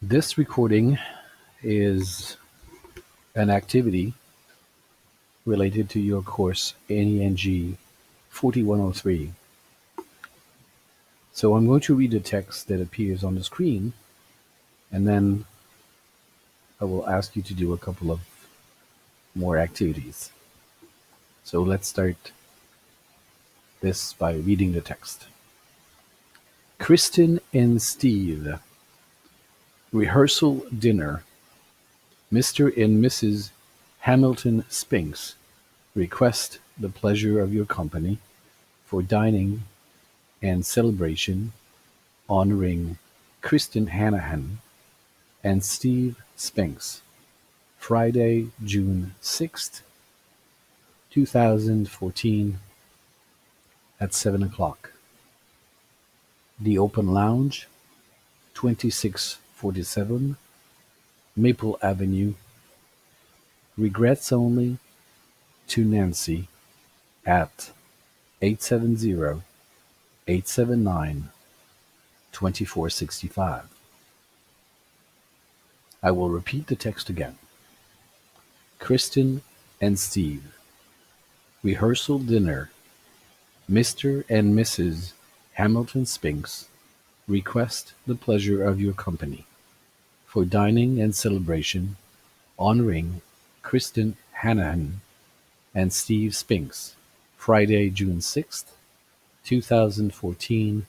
This recording is an activity related to your course NENG 4103. So I'm going to read the text that appears on the screen, and then I will ask you to do a couple of more activities. So let's start this by reading the text. Kristen and Steve. Rehearsal dinner. Mr. and Mrs. Hamilton Spinks request the pleasure of your company for dining and celebration honoring Kristen Hanahan and Steve Spinks, Friday, June 6th, 2014 at 7 o'clock. The Open Lounge, 2647 Maple Avenue. Regrets only to Nancy at 870-879-2465. I will repeat the text again. Kristen and Steve. Rehearsal dinner. Mr. and Mrs. Hamilton Spinks request the pleasure of your company for dining and celebration honoring Kristen Hanahan and Steve Spinks, Friday, June 6th, 2014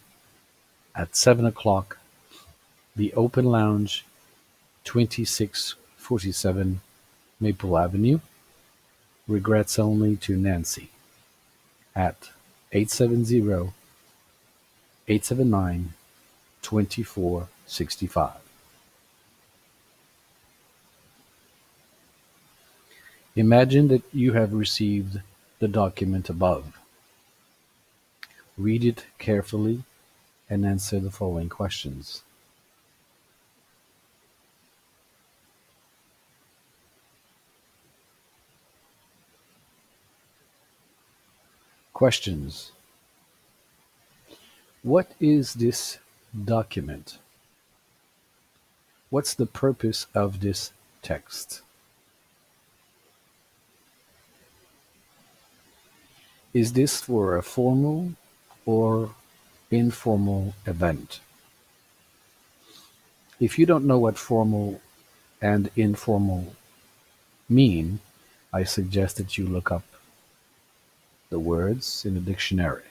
at 7 o'clock. The Open Lounge, 2647 Maple Avenue. Regrets only to Nancy at 870-879-2465. Imagine that you have received the document above. Read it carefully and answer the following questions. Questions. What is this document? What's the purpose of this text? Is this for a formal or informal event? If you don't know what formal and informal mean, I suggest that you look up the words in the dictionary.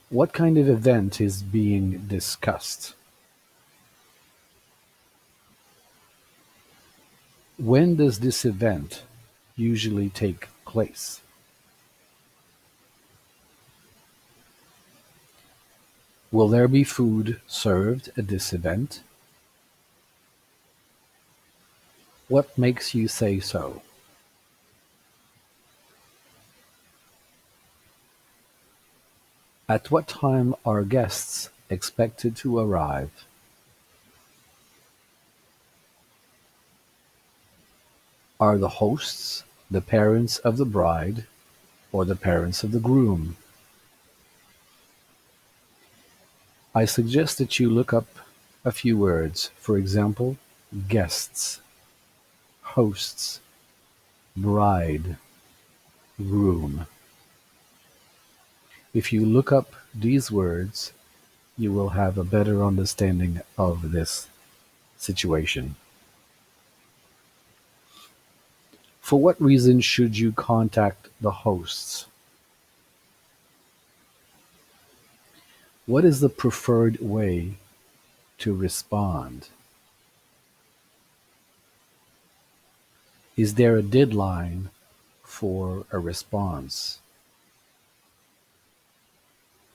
What kind of event is being discussed? When does this event usually take place? Will there be food served at this event? What makes you say so? At what time are guests expected to arrive? Are the hosts the parents of the bride or the parents of the groom? I suggest that you look up a few words. For example, guests, hosts, bride, groom. If you look up these words, you will have a better understanding of this situation. For what reason should you contact the hosts? What is the preferred way to respond? Is there a deadline for a response?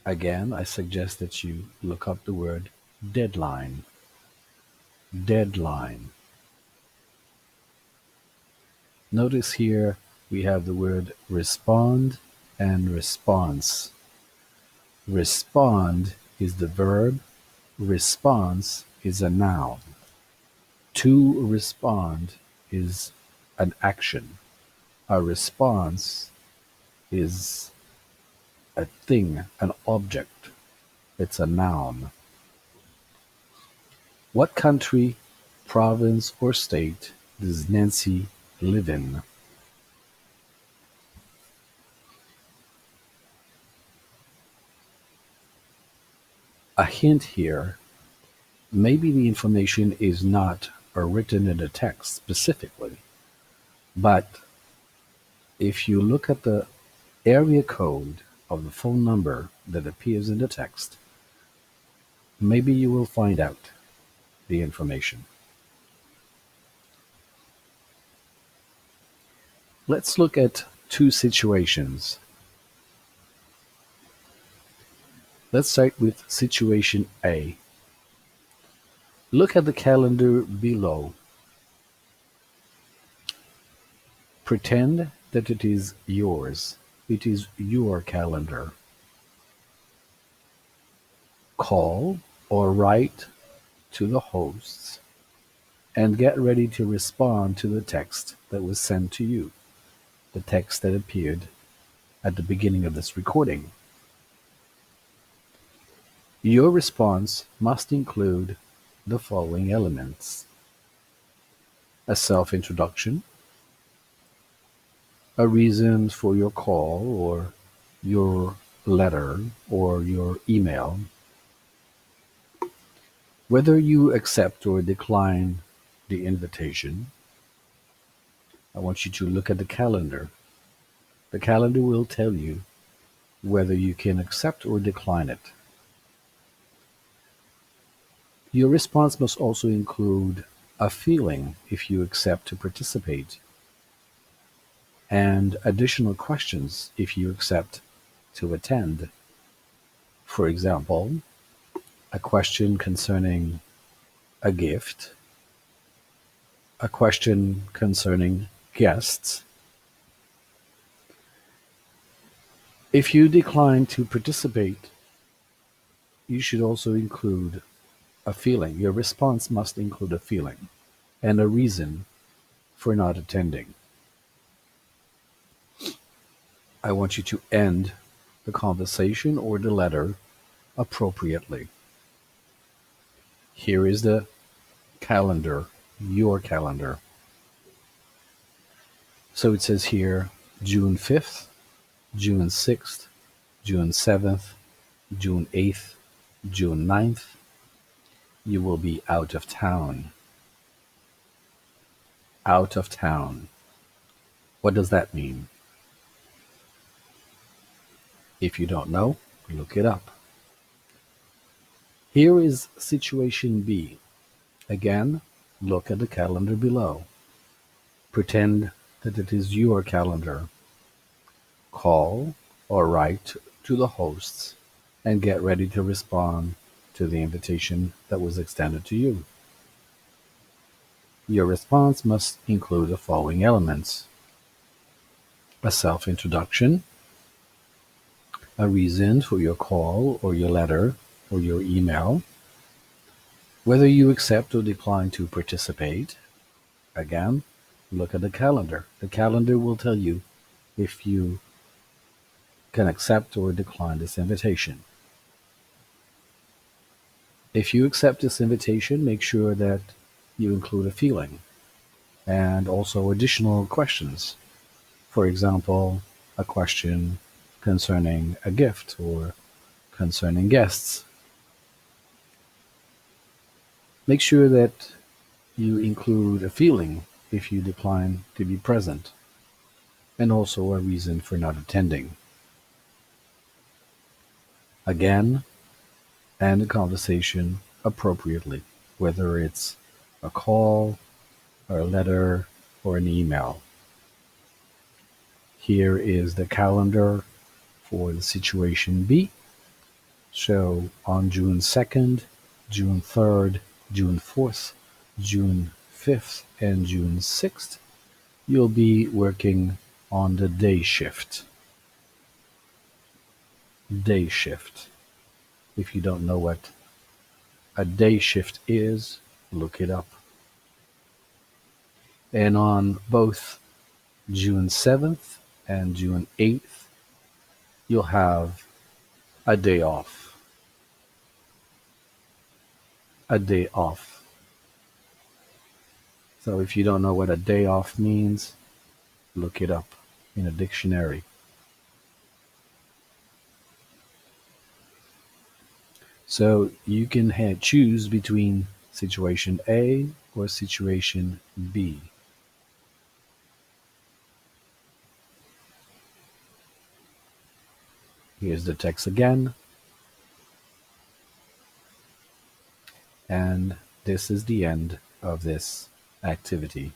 Again, I suggest that you look up the word deadline. Deadline. Notice here we have the word respond and response. Respond is the verb, response is a noun. To respond is an action. A response is a thing, an object. It's a noun. What country, province, or state does Nancy live in? A hint here, maybe the information is not written in the text specifically, but if you look at the area code of the phone number that appears in the text, maybe you will find out the information. Let's look at two situations. Let's start with situation A. Look at the calendar below. Pretend that it is yours. It is your calendar. Call or write to the hosts and get ready to respond to the text that was sent to you, the text that appeared at the beginning of this recording. Your response must include the following elements: a self-introduction, a reason for your call or your letter or your email, whether you accept or decline the invitation. I want you to look at the calendar. The calendar will tell you whether you can accept or decline it. Your response must also include a feeling if you accept to participate, and additional questions if you accept to attend. For example, a question concerning a gift, a question concerning guests. If you decline to participate, you should also include a feeling. Your response must include a feeling and a reason for not attending. I want you to end the conversation or the letter appropriately. Here is the calendar, your calendar. So it says here June 5th, June 6th, June 7th, June 8th, June 9th. You will be out of town. Out of town. What does that mean? If you don't know, look it up. Here is situation B. Again, look at the calendar below. Pretend that it is your calendar. Call or write to the hosts and get ready to respond to the invitation that was extended to you. Your response must include the following elements: a self-introduction, a reason for your call or your letter or your email, whether you accept or decline to participate. Again, look at the calendar. The calendar will tell you if you can accept or decline this invitation. If you accept this invitation, make sure that you include a feeling and also additional questions. For example, a question concerning a gift or concerning guests. Make sure that you include a feeling if you decline to be present, and also a reason for not attending. Again, end the conversation appropriately, whether it's a call or a letter or an email. Here is the calendar for the situation B. So on June 2nd, June 3rd, June 4th, June 5th, and June 6th, you'll be working on the day shift. Day shift. If you don't know what a day shift is, look it up. And on both June 7th and June 8th, you'll have a day off. a day off. So if you don't know what a day off means, look it up in a dictionary. So you can choose between situation A or situation B. Here's the text again, and this is the end of this activity.